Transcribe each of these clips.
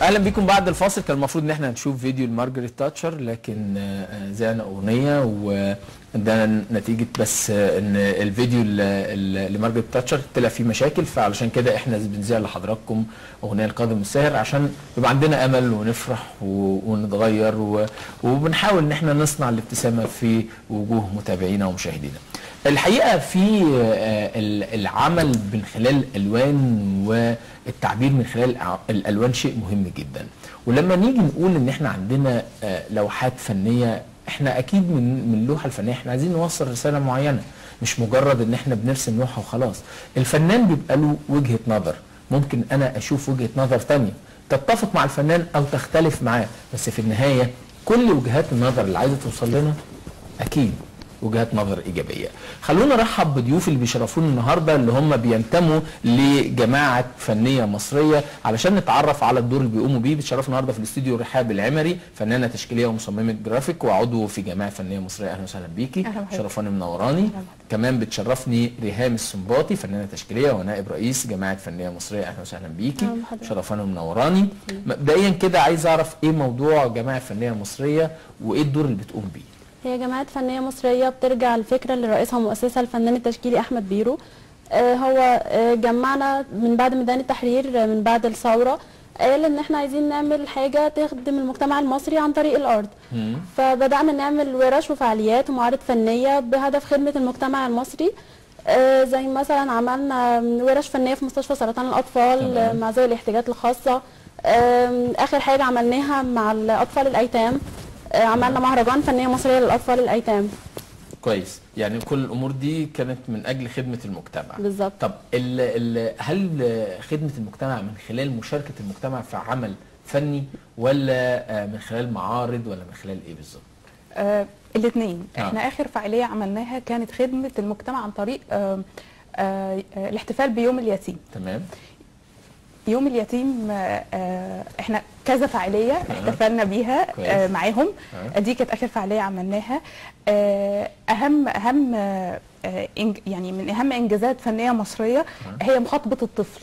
اهلا بيكم بعد الفاصل. كان المفروض ان احنا هنشوف فيديو لمارجريت تاتشر، لكن زعنا اغنيه وده نتيجه بس ان الفيديو لمارجريت تاتشر طلع فيه مشاكل، فعلشان كده احنا بنذيع لحضراتكم اغنيه القادم الساهر عشان يبقى عندنا امل ونفرح ونتغير وبنحاول ان احنا نصنع الابتسامه في وجوه متابعينا ومشاهدينا. الحقيقه في العمل من خلال الالوان والتعبير من خلال الالوان شيء مهم جدا، ولما نيجي نقول ان احنا عندنا لوحات فنيه، احنا اكيد من اللوحه الفنيه احنا عايزين نوصل رساله معينه، مش مجرد ان احنا بنرسم لوحه وخلاص. الفنان بيبقى له وجهه نظر، ممكن انا اشوف وجهه نظر ثانيه تتفق مع الفنان او تختلف معاه، بس في النهايه كل وجهات النظر اللي عايزه توصل لنا اكيد وجهات نظر ايجابيه. خلونا نرحب بضيوف اللي بيشرفونا النهارده اللي هم بينتموا لجماعه فنيه مصريه علشان نتعرف على الدور اللي بيقوموا بيه. بتشرفنا النهارده في الاستوديو رحاب العمري، فنانه تشكيليه ومصممه جرافيك وعضو في جماعه فنيه مصريه. اهلا وسهلا بيكي، شرفاني منوراني. كمان بتشرفني ريهام السنباطي، فنانه تشكيليه ونائب رئيس جماعه فنيه مصريه. اهلا وسهلا بيكي، شرفاني منوراني. مبدئيا كده عايز اعرف ايه موضوع جماعه فنيه مصريه وايه الدور اللي بتقوم بيه؟ هي جماعة فنية مصرية بترجع الفكرة اللي رئيسها ومؤسسها الفنان التشكيلي أحمد بيرو. هو جمعنا من بعد ميدان التحرير من بعد الثورة، قال إن إحنا عايزين نعمل حاجة تخدم المجتمع المصري عن طريق الأرض. فبدأنا نعمل ورش وفعاليات ومعارض فنية بهدف خدمة المجتمع المصري. زي مثلا عملنا ورش فنية في مستشفى سرطان الأطفال مع ذوي الاحتياجات الخاصة. آخر حاجة عملناها مع الأطفال الأيتام، عملنا مهرجان فنية مصرية للأطفال الأيتام. كويس، يعني كل الأمور دي كانت من أجل خدمة المجتمع. بالظبط. طب هل خدمة المجتمع من خلال مشاركة المجتمع في عمل فني، ولا من خلال معارض، ولا من خلال إيه بالظبط؟ الاثنين. احنا آخر فعالية عملناها كانت خدمة المجتمع عن طريق الاحتفال بيوم اليتيم. تمام. يوم اليتيم احنا كذا فعاليه احتفلنا بيها معاهم. دي كانت اخر فعاليه عملناها. يعني من اهم انجازات فنيه مصريه هي مخاطبه الطفل.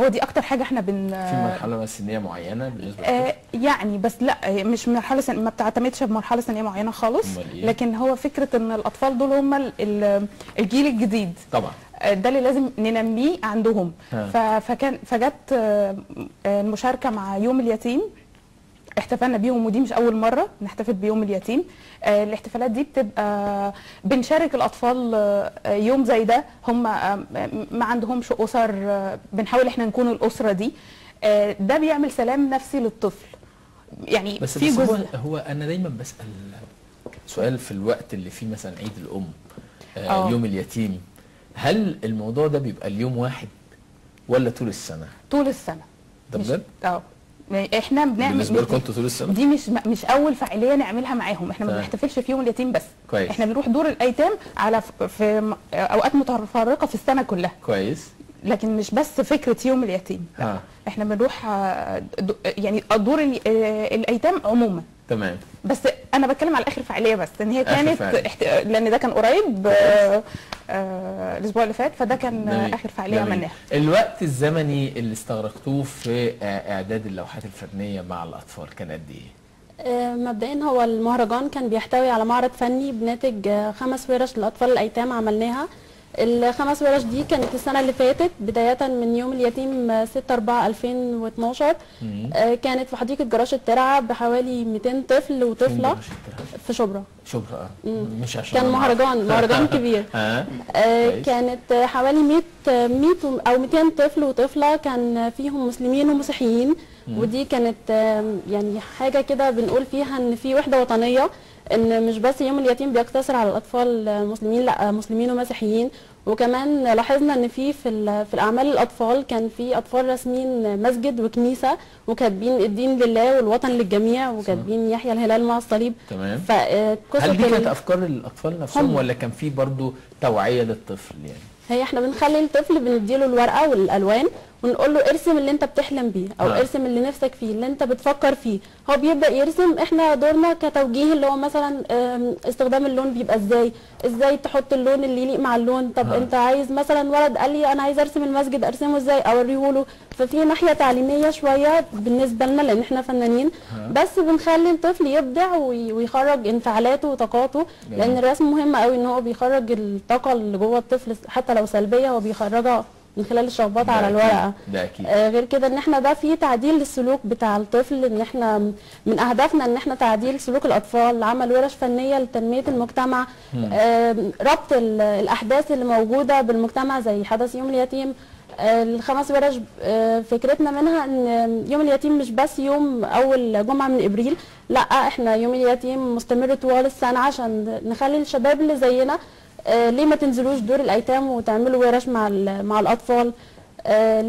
هو دي اكتر حاجه احنا في مرحله سنيه معينه بالنسبه يعني، بس لا مش مرحله ما بتعتمدش بمرحله سنيه معينه خالص، لكن هو فكره ان الاطفال دول هم الجيل الجديد طبعا، ده اللي لازم ننميه عندهم. فجت المشاركه مع يوم اليتيم، احتفلنا بيهم، ودي مش اول مره نحتفل بيوم اليتيم. الاحتفالات دي بتبقى بنشارك الاطفال يوم زي ده، هم ما عندهمش اسر، بنحاول احنا نكون الاسره دي. ده بيعمل سلام نفسي للطفل. يعني بس في جزء هو انا دايما بسال سؤال في الوقت اللي فيه مثلا عيد الام، يوم اليتيم، هل الموضوع ده بيبقى اليوم واحد ولا طول السنه؟ طول السنه. ده بجد؟ احنا بنعمل بالنسبه لكم انتوا طول السنه؟ دي مش اول فعاليه نعملها معاهم، احنا ما بنحتفلش في يوم اليتيم بس. كويس. احنا بنروح دور الايتام على في اوقات متفرقه في السنه كلها. كويس. لكن مش بس فكره يوم اليتيم. احنا بنروح يعني دور الايتام عموما. تمام. بس انا بتكلم على اخر فعاليه، بس ان هي كانت لان ده كان قريب الاسبوع اللي فات، فده كان اخر فعاليه عملناها. الوقت الزمني اللي استغرقتوه في اعداد اللوحات الفنيه مع الاطفال كان قد ايه؟ مبدئيا هو المهرجان كان بيحتوي على معرض فني بناتج 5 ورش للاطفال الايتام عملناها. ال5 ورش دي كانت السنة اللي فاتت بداية من يوم اليتيم 6/4/2012. كانت في حديقة جراج الترعة بحوالي 200 طفل وطفلة في شبرا. مش عشان كان مهرجان كبير. كانت حوالي 100 أو 200 طفل وطفلة، كان فيهم مسلمين ومسيحيين. ودي كانت يعني حاجة كده بنقول فيها ان في وحدة وطنية، ان مش بس يوم اليتيم بيقتصر على الاطفال المسلمين، لا مسلمين ومسيحيين. وكمان لاحظنا ان في الاعمال الاطفال كان في اطفال راسمين مسجد وكنيسه وكاتبين الدين لله والوطن للجميع، وكاتبين يحيى الهلال مع الصليب. تمام. هل دي كانت افكار الاطفال نفسهم ولا كان في برضو توعيه للطفل؟ يعني هي احنا بنخلي الطفل بنديله الورقه والالوان ونقول له ارسم اللي انت بتحلم بيه، او ارسم اللي نفسك فيه، اللي انت بتفكر فيه. هو بيبدا يرسم، احنا دورنا كتوجيه اللي هو مثلا استخدام اللون بيبقى ازاي تحط اللون اللي يليق مع اللون. طب انت عايز مثلا، ولد قال لي انا عايز ارسم المسجد، ارسمه ازاي؟ اوريه له. ففي ناحيه تعليميه شويه بالنسبه لنا لان احنا فنانين، بس بنخلي الطفل يبدع ويخرج انفعالاته وطاقاته، لان الرسم مهم قوي ان هو بيخرج الطاقه اللي جوه الطفل حتى لو سلبيه، هو بيخرجها من خلال الشخبطه على الورقه. ده اكيد. غير كده ان احنا ده في تعديل للسلوك بتاع الطفل، ان احنا من اهدافنا ان احنا تعديل سلوك الاطفال، عمل ورش فنيه لتنميه المجتمع، ربط الاحداث اللي موجوده بالمجتمع زي حدث يوم اليتيم. ال5 ورش فكرتنا منها ان يوم اليتيم مش بس يوم اول جمعه من ابريل، لا احنا يوم اليتيم مستمر طوال السنه عشان نخلي الشباب اللي زينا ليه ما تنزلوش دور الايتام وتعملوا ورش مع الاطفال؟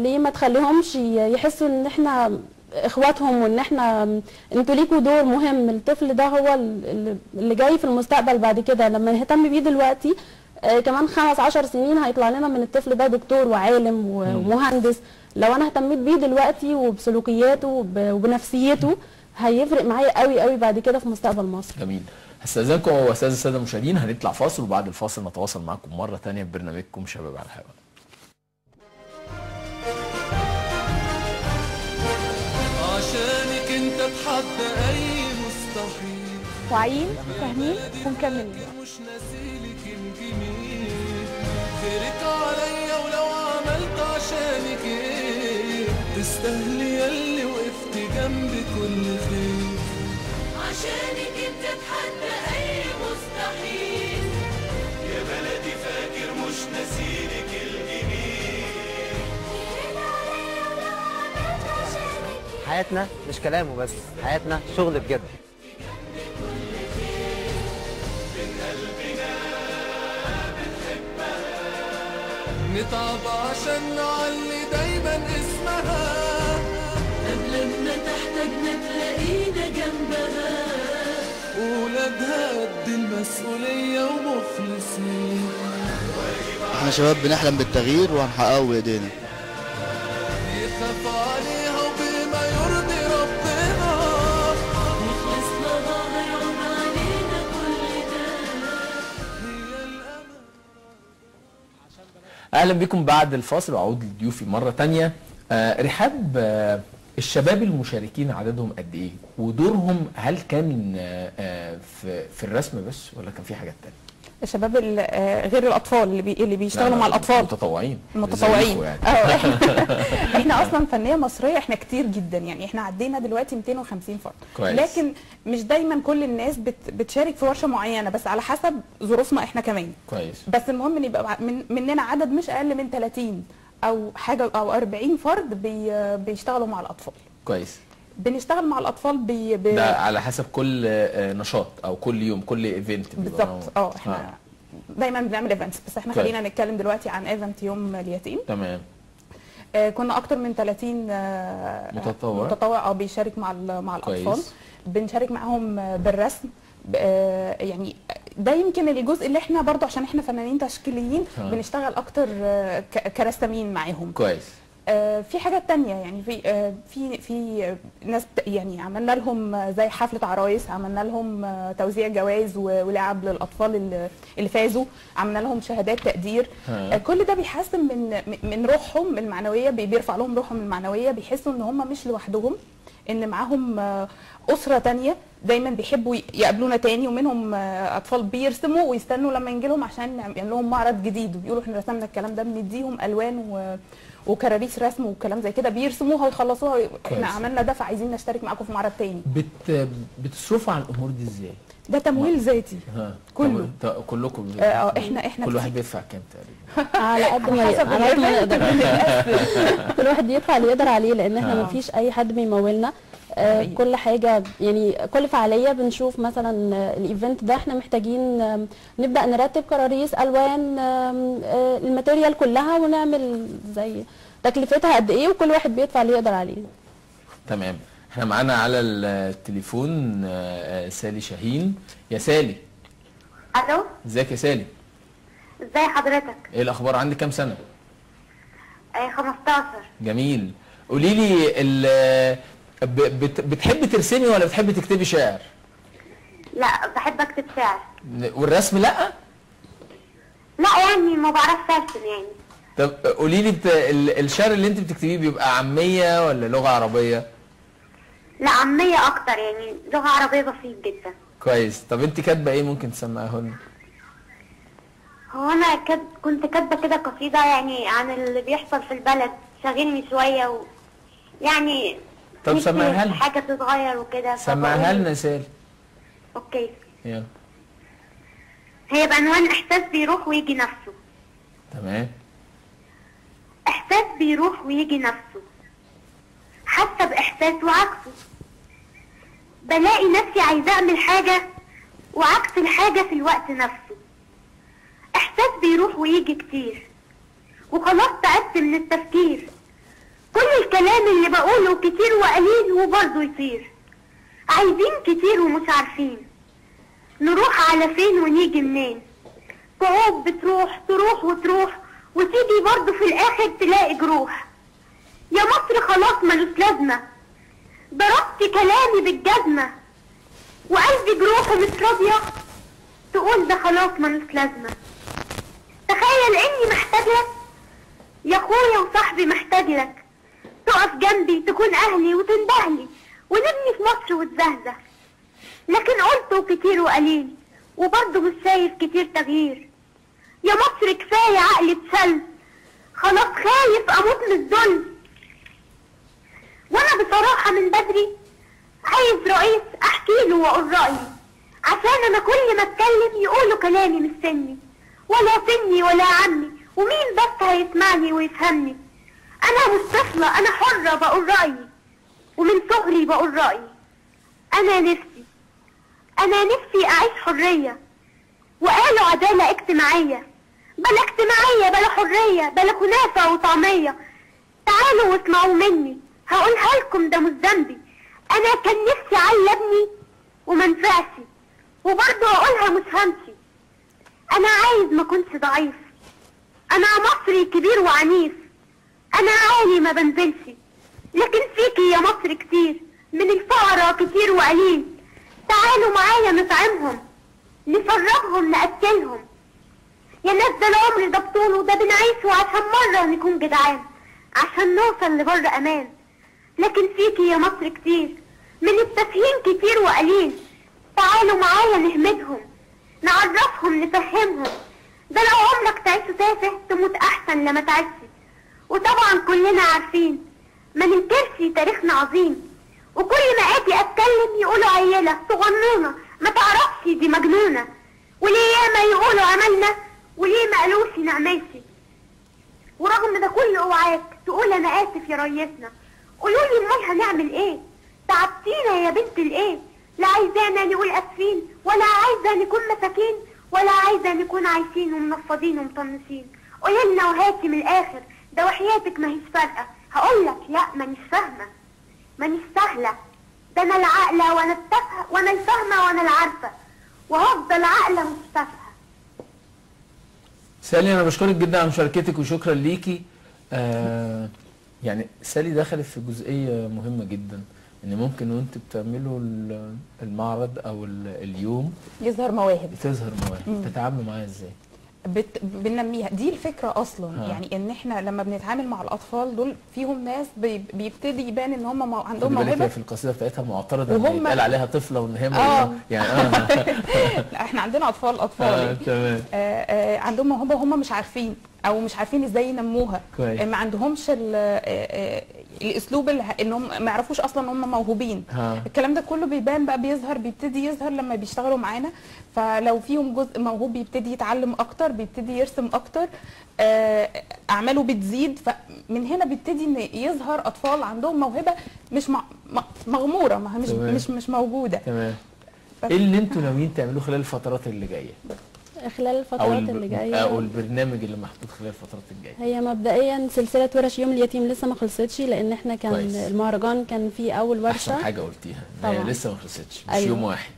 ليه ما تخليهمش يحسوا ان احنا اخواتهم، وان احنا انتوا ليكوا دور مهم. الطفل ده هو اللي جاي في المستقبل بعد كده، لما نهتم بيه دلوقتي كمان 5-10 سنين هيطلع لنا من الطفل ده دكتور وعالم ومهندس. لو انا اهتميت بيه دلوقتي وبسلوكياته وبنفسيته هيفرق معايا قوي قوي بعد كده في مستقبل مصر. جميل. هستاذنكم واستاذ الساده المشاهدين، هنطلع فاصل وبعد الفاصل نتواصل معكم مره ثانيه ببرنامجكم شباب على الهواء. عشانك انت اتحدى اي مستحيل، واعيين فاهمين ومكملين. مش ناسيلك الجميل، خيرك عليا ولو عملت عشانك ايه، تستاهلي ياللي وقفت جنبي كل خير. عشانك انت اتحدى اي مستحيل، يا بلدي فاكر مش ناسيلك الجميل. حياتنا مش كلام وبس، حياتنا شغل بجد. نتعب عشان نعلي دايما اسمها، قبل ما تحتاجنا تلاقينا جنبها. ولادها قد المسؤولية ومخلصين، احنا شباب بنحلم بالتغيير وهنحققه بايدينا. يخاف عليها وبما يرضي ربنا، نخلص لها هيعود علينا كل ده. هي الأمل. اهلا بكم بعد الفاصل واعود لضيوفي مره ثانيه. رحاب، الشباب المشاركين عددهم قد ايه؟ ودورهم هل كان في الرسم بس ولا كان في حاجات ثانيه؟ الشباب غير الاطفال اللي بيشتغلوا مع الاطفال، متطوعين يعني. احنا اصلا فنيه مصريه احنا كتير جدا، يعني احنا عدينا دلوقتي 250 فرد. كويس. لكن مش دايما كل الناس بتشارك في ورشه معينه، بس على حسب ظروفنا احنا كمان. كويس. بس المهم ان يبقى مننا عدد مش اقل من 30 او حاجه او 40 فرد بيشتغلوا مع الاطفال. كويس. بنشتغل مع الاطفال ده على حسب كل نشاط او كل يوم كل ايفنت بالظبط. احنا دايما بنعمل ايفنتس، بس احنا خلينا نتكلم دلوقتي عن ايفنت يوم اليتيم. تمام. كنا اكتر من 30 متطوع بيشارك مع الاطفال. كويس. بنشارك معاهم بالرسم. يعني ده يمكن الجزء اللي احنا برضو عشان احنا فنانين تشكيليين بنشتغل اكتر كرسامين معاهم. كويس. في حاجات تانية، يعني في ناس يعني عملنا لهم زي حفلة عرايس، عملنا لهم توزيع جوائز ولعب للأطفال اللي فازوا، عملنا لهم شهادات تقدير. كل ده بيحسن من روحهم المعنوية، بيرفع لهم روحهم المعنوية، بيحسوا ان هم مش لوحدهم، ان معاهم أسرة تانية دايما بيحبوا يقابلونا تاني، ومنهم أطفال بيرسموا ويستنوا لما ينجي لهم عشان نعمل لهم معرض جديد، وبيقولوا احنا رسمنا الكلام ده، بنديهم ألوان وكراريس رسم وكلام زي كده بيرسموها ويخلصوها. احنا عملنا ده فعايزين نشترك معاكم في معرض تاني. بتصرفوا على الامور دي ازاي؟ ده تمويل ذاتي كله. كلكم احنا كل واحد بيدفع كام تقريبا؟ على قد ما يقدر. كل واحد يدفع اللي يقدر عليه، لان احنا ما فيش اي حد بيمولنا. كل حاجه يعني كل فعاليه بنشوف مثلا الايفنت ده احنا محتاجين نبدا نرتب كراريس الوان الماتيريال كلها، ونعمل زي تكلفتها قد ايه، وكل واحد بيدفع اللي يقدر عليه. تمام. احنا معانا على التليفون سالي شاهين. يا سالي. الو. ازيك يا سالي؟ ازي حضرتك؟ ايه الاخبار؟ عندك كام سنه؟ 15. جميل. قولي لي بتحبي ترسمي ولا بتحبي تكتبي شعر؟ لا بحب اكتب شعر. والرسم لا؟ لا يعني ما بعرفش ارسم يعني. طب قولي لي الشعر اللي انت بتكتبيه بيبقى عاميه ولا لغه عربيه؟ لا عامية اكتر يعني، لغة عربية بسيط جدا. كويس. طب انت كاتبه ايه ممكن تسمعيه لنا؟ هو انا كنت كاتبة كده قصيدة يعني عن اللي بيحصل في البلد، شاغلني شوية يعني. طب سمعها لنا. حاجة تتغير وكده. سمعها لنا سالي. اوكي. يلا. هي بعنوان احساس بيروح ويجي نفسه. تمام. احساس بيروح ويجي نفسه، حاسه باحساس وعكسه، بلاقي نفسي عايزه اعمل حاجه وعكس الحاجه في الوقت نفسه. احساس بيروح ويجي كتير وخلاص تعبت من التفكير، كل الكلام اللي بقوله كتير وقليل وبرضه يطير. عايزين كتير ومش عارفين نروح على فين ونيجي منين، صعوب بتروح تروح وتروح وتيجي برضه في الاخر تلاقي جروح. يا مصر خلاص ملوش لازمة، ضربت كلامي بالجزمة وقلبي جروحه مش راضية تقول ده خلاص ملوش لازمة. تخيل اني محتاج لك يا اخويا وصاحبي، محتاج لك تقف جنبي تكون اهلي وتندهلي ونبني في مصر وتزهزه. لكن قلته كتير وقليل وبرضه مش شايف كتير تغيير. يا مصر كفاية عقلي اتشل، خلاص خايف اموت من الذل. وانا بصراحة من بدري عايز رئيس احكي له واقول رأيي، عشان انا كل ما اتكلم يقولوا كلامي مش سني ولا سني ولا عمي، ومين بس هيسمعني ويفهمني. انا مش طفلة، انا حرة بقول رأيي ومن صغري بقول رأيي. انا نفسي اعيش حرية، وقالوا عدالة اجتماعية، بلا اجتماعية بلا حرية بلا كنافة وطعمية. تعالوا واسمعوا مني هقولها لكم، ده مش ذنبي. انا كان نفسي اعلي ابني ومنفعش، وبرضه هقولها مش همشي. انا عايز ما كنتش ضعيف، انا مصري كبير وعنيف، انا عالي ما بنزلش. لكن فيكي يا مصر كتير من الفقراء كتير وقليل. تعالوا معايا نطعمهم نفرغهم نأكلهم. يا ناس ده العمر ده بطوله، ده بنعيشه عشان مرة نكون جدعان، عشان نوصل لبر امان. لكن فيكي يا مصر كتير من التفهيم كتير وقليل. تعالوا معايا نهمدهم نعرفهم نفهمهم. ده لو عمرك تعيش تافه تموت احسن لما تعيش. وطبعا كلنا عارفين ما ننكرش تاريخنا عظيم، وكل ما اجي اتكلم يقولوا عيلة صغنونة ما تعرفش دي مجنونة. وليه ياما يقولوا عملنا وليه ما قالوش نعملش. ورغم ده كله اوعاك تقول انا اسف يا ريسنا. قولوا لي امال هنعمل ايه؟ تعبتينا يا بنت الايه. لا عايزانا نقول اسفين ولا عايزة نكون مساكين ولا عايزة نكون عايشين ومنفضين ومطنشين. قولي لنا وهاتي من الاخر، ده وحياتك ما هيش فارقة. هقولك لا مانيش فاهمة مانيش سهلة، ده انا العاقلة وانا التافهة وانا الفاهمة وانا العارفة، وهفضل عاقلة مش تافهة. سالي انا بشكرك جدا على مشاركتك وشكرا ليكي. يعني سالي دخلت في جزئية مهمة جدا، ان ممكن وانت بتعملوا المعرض او اليوم يظهر مواهب، تظهر مواهب، تتعاملوا معاها ازاي؟ بننميها. دي الفكره اصلا. يعني ان احنا لما بنتعامل مع الاطفال دول فيهم ناس بيبتدي يبان ان هم عندهم موهبه. في القصيده بتاعتها معترضه ان يتقال عليها طفله وان هي يعني لا احنا عندنا اطفال تمام عندهم موهبه وهم مش عارفين او مش عارفين ازاي ينموها. ما عندهمش الاسلوب ان هم ما يعرفوش اصلا ان هم موهوبين. الكلام ده كله بيبان بقى، بيبتدي يظهر لما بيشتغلوا معانا. فلو فيهم جزء موهوب بيبتدي يتعلم اكتر، بيبتدي يرسم اكتر، اعماله بتزيد. فمن هنا بيبتدي ان يظهر اطفال عندهم موهبه مش مغموره، مش موجوده. تمام. ايه اللي انتوا ناويين تعملوه خلال الفترات اللي جايه؟ خلال الفترات اللي جايه او البرنامج اللي محطوط خلال الفترات الجايه؟ هي مبدئيا سلسله ورش يوم اليتيم لسه ما خلصتش، لان احنا كان المهرجان كان فيه اول ورشه. احسن حاجه قلتيها ان هي لسه ما خلصتش، مش أيوة. يوم واحد.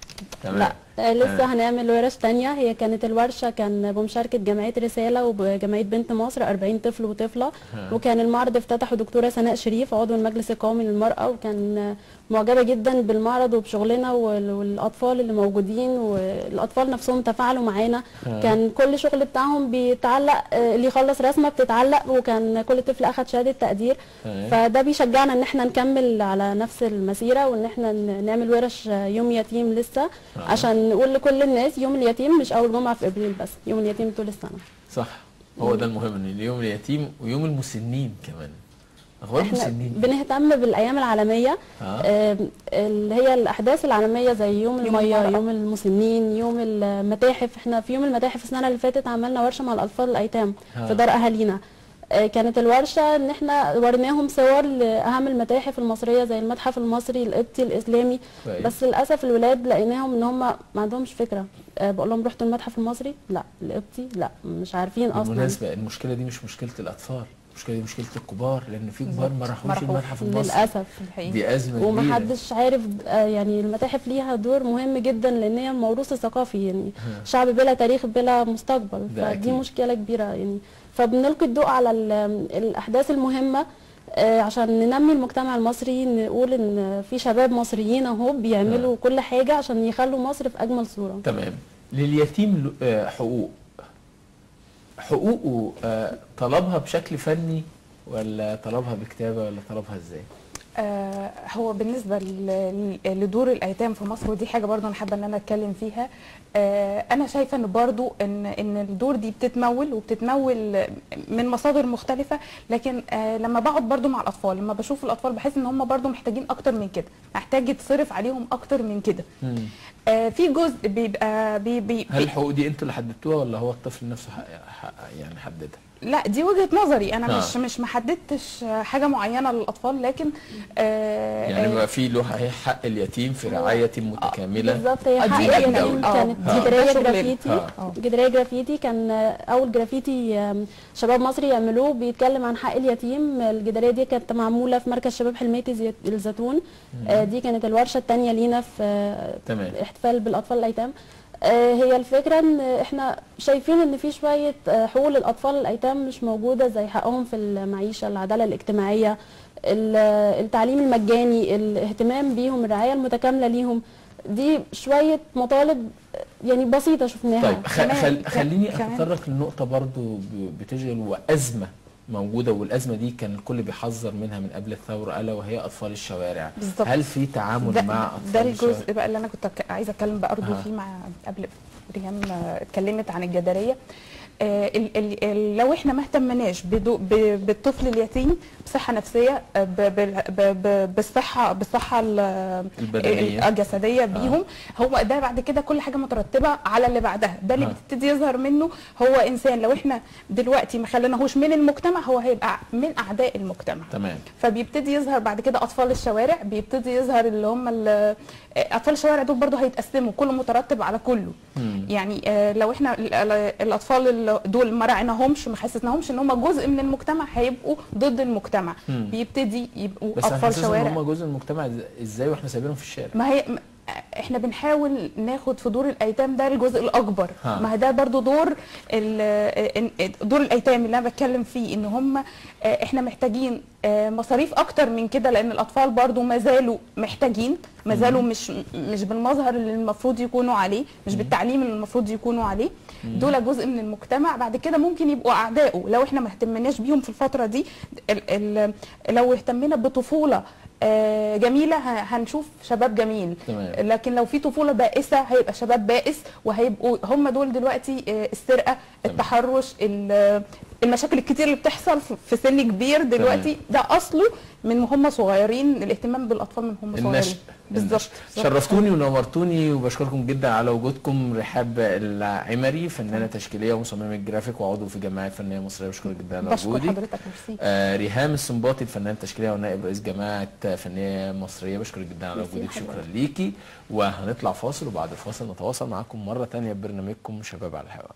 تمام. لا لسه هنعمل ورش تانية. هي كانت الورشة كان بمشاركة جمعية رسالة وجمعية بنت مصر 40 طفل وطفلة، وكان المعرض افتتحه دكتورة سناء شريف عضو المجلس القومي للمرأة، وكان معجبة جدا بالمعرض وبشغلنا والأطفال اللي موجودين، والأطفال نفسهم تفاعلوا معانا. كان كل شغل بتاعهم بيتعلق، اللي يخلص رسمة بتتعلق، وكان كل طفل أخد شهادة تقدير. فده بيشجعنا ان احنا نكمل على نفس المسيرة، وان احنا نعمل ورش يوم يتيم لسه، عشان نقول لكل الناس يوم اليتيم مش اول جمعة في ابريل بس، يوم اليتيم طول السنة. صح، هو ده المهم، ان اليوم اليتيم ويوم المسنين كمان. اخبار احنا المسنين بنهتم بالايام العالميه، اللي هي الاحداث العالميه زي يوم الميه، يوم المسنين، يوم المتاحف. احنا في يوم المتاحف السنه اللي فاتت عملنا ورشه مع الاطفال الايتام في دار اهالينا. كانت الورشه ان احنا وريناهم صور لاهم المتاحف المصريه زي المتحف المصري، القبطي، الاسلامي. بس للاسف الولاد لقيناهم ان هم ما عندهمش فكره. بقول لهم رحتوا المتحف المصري؟ لا. القبطي؟ لا، مش عارفين اصلا. بالمناسبه المشكله دي مش مشكله الاطفال، المشكله دي مشكله الكبار، لان في كبار ما راحوش المتحف المصري للاسف. دي ازمه كبيره، ومحدش عارف. يعني المتاحف ليها دور مهم جدا، لان هي موروث ثقافي، يعني شعب بلا تاريخ بلا مستقبل، فدي مشكله كبيره يعني. فبنلقي الضوء على الاحداث المهمه عشان ننمي المجتمع المصري، نقول ان في شباب مصريين اهو بيعملوا كل حاجه عشان يخلوا مصر في اجمل صوره. تمام. لليتيم حقوقه طلبها بشكل فني، ولا طلبها بكتابه، ولا طلبها ازاي؟ هو بالنسبه لدور الايتام في مصر، ودي حاجه برضو انا حابه ان انا اتكلم فيها. انا شايفه ان برضو ان الدور دي وبتتمول من مصادر مختلفه، لكن لما بقعد برضو مع الاطفال، لما بشوف الاطفال بحس ان هم برضو محتاجين اكتر من كده، محتاج يتصرف عليهم اكتر من كده. في جزء بيبقى هل الحقوق دي انتوا اللي حددتوها، ولا هو الطفل نفسه يعني حددها؟ لا، دي وجهة نظري انا. مش محددتش حاجه معينه للاطفال، لكن يعني بيبقى في له حق اليتيم في رعايه متكامله. بالظبط، هي حق اليتيم. كانت جداريه جرافيتي. جداريه جرافيتي كان اول جرافيتي شباب مصري يعملوه بيتكلم عن حق اليتيم. الجداريه دي كانت معموله في مركز شباب حلمية الزيتون. دي كانت الورشه الثانيه لينا في احتفال بالاطفال الايتام. هي الفكرة ان احنا شايفين ان في شوية حقوق للاطفال الايتام مش موجودة، زي حقهم في المعيشة، العدالة الاجتماعية، التعليم المجاني، الاهتمام بيهم، الرعاية المتكاملة ليهم. دي شوية مطالب يعني بسيطة شفناها. طيب خليني اتطرق لنقطة برضو بتشغل وازمة موجودة، والازمة دي كان الكل بيحذر منها من قبل الثورة، الا وهي اطفال الشوارع. بالزبط. هل في تعامل مع اطفال ده الجزء بقى اللي انا كنت عايزه اتكلم بقى برضه فيه مع قبل ريهام اتكلمت عن الجداريه. لو احنا ما اهتمناش بالطفل اليتيم بصحه نفسيه، بالصحه البدنيه الجسديه بيهم، هو ده بعد كده كل حاجه مترتبه على اللي بعدها. ده اللي بتبتدي يظهر منه هو انسان. لو احنا دلوقتي ما خليناهوش من المجتمع، هو هيبقى من اعداء المجتمع. تمام. فبيبتدي يظهر بعد كده اطفال الشوارع، بيبتدي يظهر اللي هم اطفال الشوارع دول برضو هيتقسموا، كله مترتب على كله. يعني لو احنا الاطفال دول ما رعناهمش، ما حسسناهمش ان هم جزء من المجتمع، هيبقوا ضد المجتمع. بيبتدي يبقوا اطفال شوارع. بس هم جزء من المجتمع ازاي واحنا سايبينهم في الشارع؟ ما هي احنا بنحاول ناخد في دور الايتام ده الجزء الاكبر. ما هي ده برضو دور الايتام اللي انا بتكلم فيه، ان هم احنا محتاجين مصاريف اكتر من كده، لان الاطفال برضو ما زالوا محتاجين، ما زالوا مش بالمظهر اللي المفروض يكونوا عليه، مش بالتعليم اللي المفروض يكونوا عليه. دول جزء من المجتمع، بعد كده ممكن يبقوا اعدائه لو احنا ما اهتمناش بيهم في الفتره دي. لو اهتمينا بطفوله جميله هنشوف شباب جميل. تمام. لكن لو في طفوله بائسه هيبقى شباب بائس، وهيبقوا هم دول دلوقتي السرقه، التحرش، المشاكل الكتير اللي بتحصل في سن كبير دلوقتي. ده اصله من هم صغيرين، الاهتمام بالاطفال من هم صغيرين. بالظبط. شرفتوني ونورتوني، وبشكركم جدا على وجودكم. رحاب العمري، فنانه تشكيليه ومصممه جرافيك وعضو في جماعه فنيه مصريه، بشكرك جدا على وجودك. بشكر حضرتك. ميرسي. ريهام السنباطي، الفنانه التشكيليه ونائب رئيس جماعه فنيه مصريه، بشكرك جدا على وجودك. شكرا ليكي. وهنطلع فاصل، وبعد الفاصل نتواصل معاكم مره ثانيه ببرنامجكم شباب على الهواء.